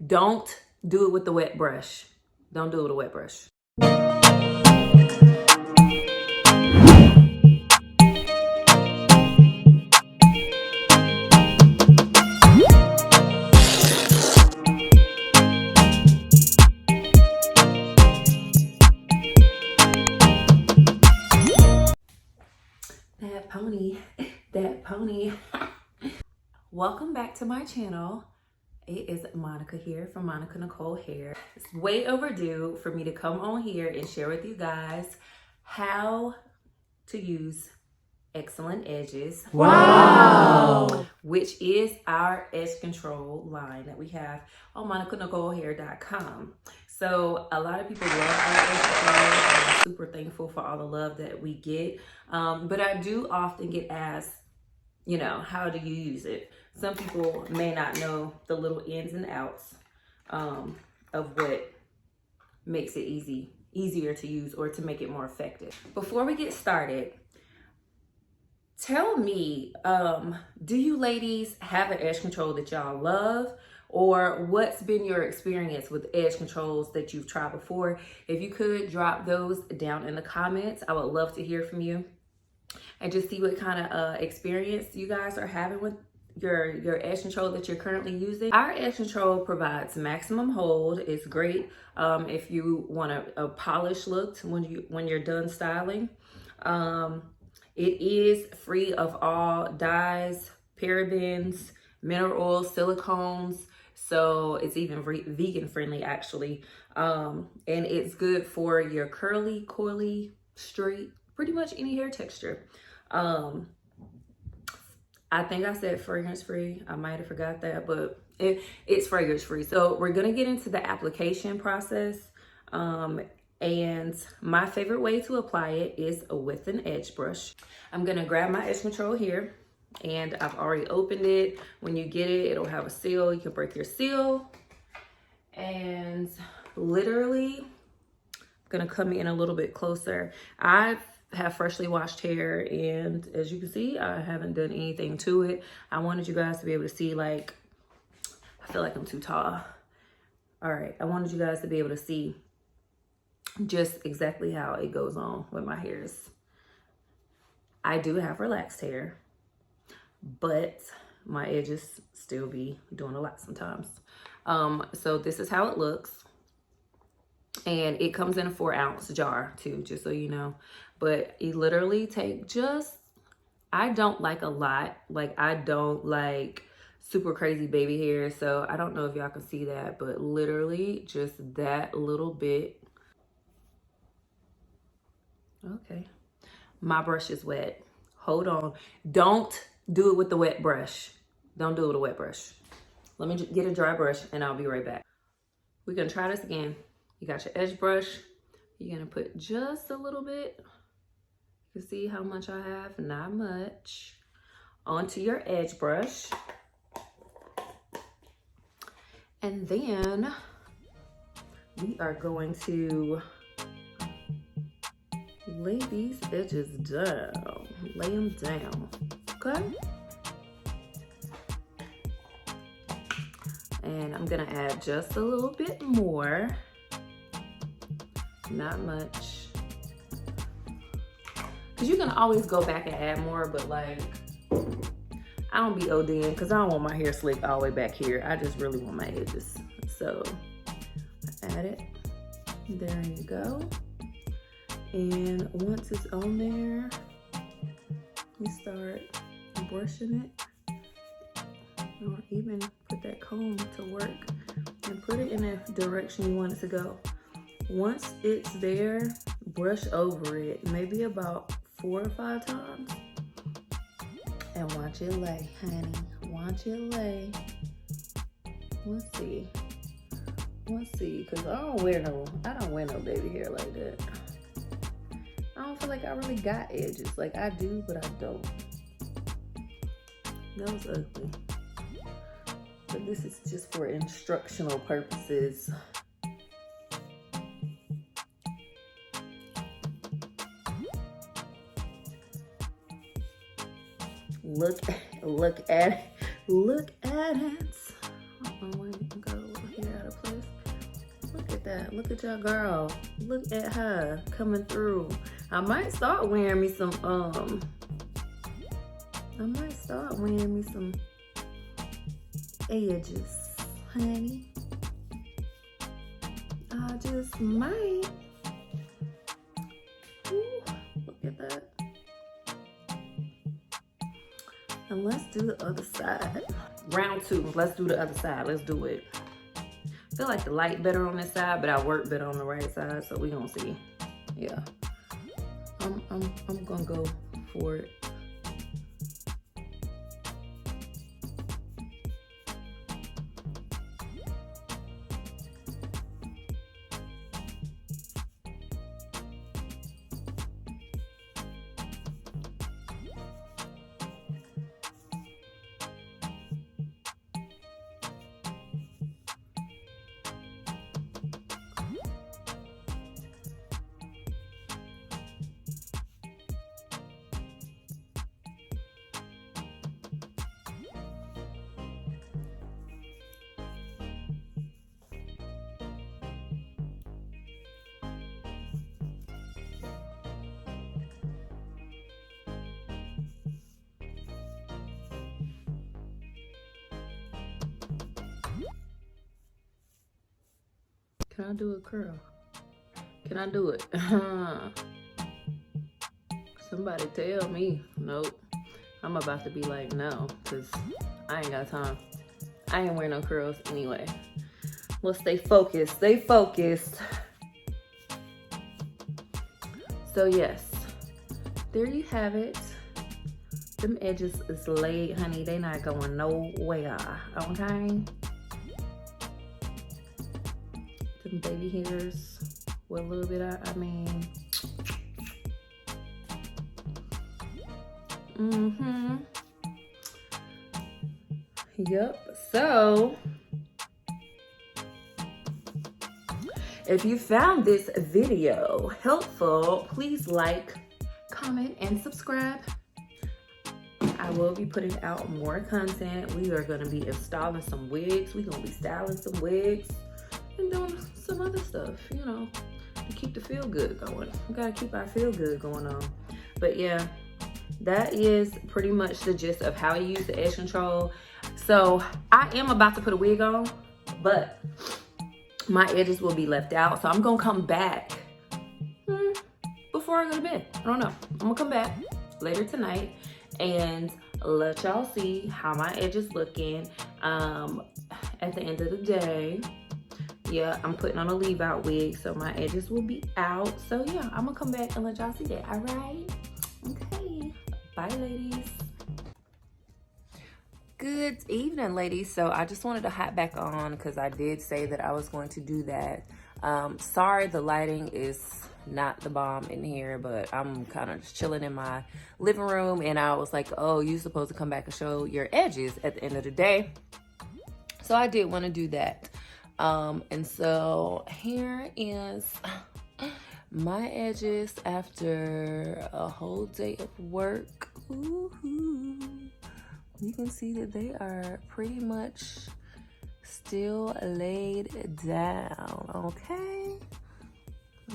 Don't do it with the wet brush. Don't do it with a wet brush. That pony. Welcome back to my channel. It is Monica here from Monica Nicole Hair. It's way overdue for me to come on here and share with you guys how to use excellent edges. Wow! Which is our edge control line that we have on MonicaNicoleHair.com. So a lot of people love our edge control. I'm super thankful for all the love that we get. But I do often get asked, you know, how do you use it? Some people may not know the little ins and outs of what makes it easier to use or to make it more effective. Before we get started, tell me, do you ladies have an edge control that y'all love? Or what's been your experience with edge controls that you've tried before? If you could drop those down in the comments, I would love to hear from you and just see what kind of experience you guys are having with your edge control that you're currently using. Our edge control provides maximum hold. It's great if you want a polished look when you're done styling. It is free of all dyes, parabens, mineral oils, silicones. So it's even vegan friendly actually. And it's good for your curly, coily, straight, pretty much any hair texture. I think I said fragrance free. I might have forgot that, but it's fragrance free. So we're gonna get into the application process. And my favorite way to apply it is with an edge brush. I'm gonna grab my edge control here, and I've already opened it. When you get it, it'll have a seal. You can break your seal. And literally, I'm gonna come in a little bit closer. I have freshly washed hair, and as you can see, I haven't done anything to it. I wanted you guys to be able to see, like, I feel like I'm too tall. All right, I wanted you guys to be able to see just exactly how it goes on with my hairs. I do have relaxed hair, but my edges still be doing a lot sometimes. So this is how it looks. And it comes in a 4-ounce jar too, just so you know. But you literally take I don't like a lot. Like, I don't like super crazy baby hair. So I don't know if y'all can see that, but literally just that little bit. Okay. My brush is wet. Hold on. Don't do it with the wet brush. Don't do it with a wet brush. Let me just get a dry brush and I'll be right back. We're gonna try this again. You got your edge brush. You're gonna put just a little bit. You can see how much I have, not much. Onto your edge brush. And then we are going to lay these edges down. Lay them down, okay? And I'm gonna add just a little bit more. Not much. Cause you can always go back and add more, but like, I don't be ODing because I don't want my hair slicked all the way back here. I just really want my edges. So add it. There you go. And once it's on there, you start brushing it. Or even put that comb to work and put it in the direction you want it to go. Once it's there, brush over it, maybe about 4 or 5 times. And watch it lay, honey. Watch it lay. Let's see. Let's see, because I don't wear no baby hair like that. I don't feel like I really got edges. Like, I do, but I don't. That was ugly. But this is just for instructional purposes. Look at it. Wait, got away. that. Look at your girl. Look at her coming through. I might start wearing me some edges, honey. I just might. Ooh, look at that. And let's do the other side. Round 2. Let's do the other side. Let's do it. I feel like the light better on this side, but I work better on the right side, so we gonna see. Yeah. I'm gonna go for it. Can I do a curl? Can I do it? Somebody tell me. Nope. I'm about to be like, no, because I ain't got time. I ain't wearing no curls anyway. Well, stay focused. Stay focused. So, yes. There you have it. Them edges is laid, honey. They not going nowhere. Okay? Them baby hairs with a little bit of, Yep. So, if you found this video helpful, please like, comment, and subscribe. I will be putting out more content. We are going to be installing some wigs. We're going to be styling some wigs and doing some other stuff, you know, to keep the feel good going. We got to keep our feel good going on. But yeah, that is pretty much the gist of how you use the edge control. So I am about to put a wig on, but my edges will be left out. So I'm going to come back before I go to bed. I don't know. I'm going to come back later tonight and let y'all see how my edges looking at the end of the day. Yeah, I'm putting on a leave out wig, so my edges will be out. So yeah, I'm gonna come back and let y'all see that. All right? Okay. Bye, ladies. Good evening, ladies. So I just wanted to hop back on because I did say that I was going to do that. Sorry, the lighting is not the bomb in here, but I'm kind of just chilling in my living room, and I was like, oh, you're supposed to come back and show your edges at the end of the day. So I did want to do that. And so here is my edges after a whole day of work. Ooh-hoo. You can see that they are pretty much still laid down, okay?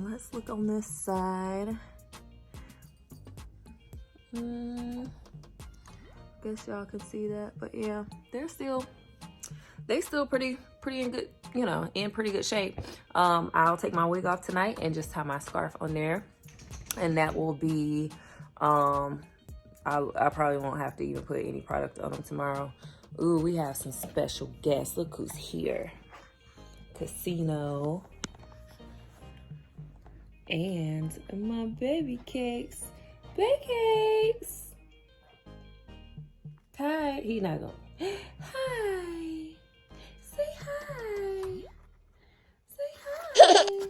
Let's look on this side. Guess y'all can see that, but yeah, they still pretty in good, you know, in pretty good shape. I'll take my wig off tonight and just tie my scarf on there, and that will be I probably won't have to even put any product on them tomorrow. Ooh, we have some special guests. Look who's here. Casino. And my baby cakes. Baby cakes. Hi. He not going. Hi. Say hi. Say hi.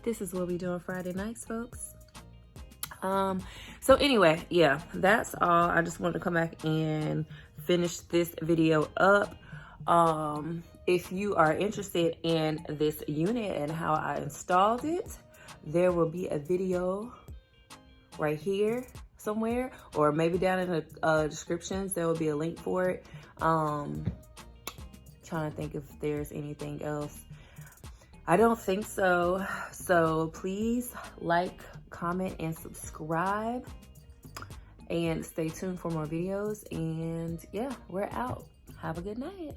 This is what we do on Friday nights, folks. So anyway, yeah, that's all. I just wanted to come back and finish this video up. If you are interested in this unit and how I installed it, there will be a video right here somewhere, or maybe down in the descriptions, there will be a link for it. Trying to think if there's anything else. I don't think so. So please like, comment, and subscribe. And stay tuned for more videos. And yeah, we're out. Have a good night.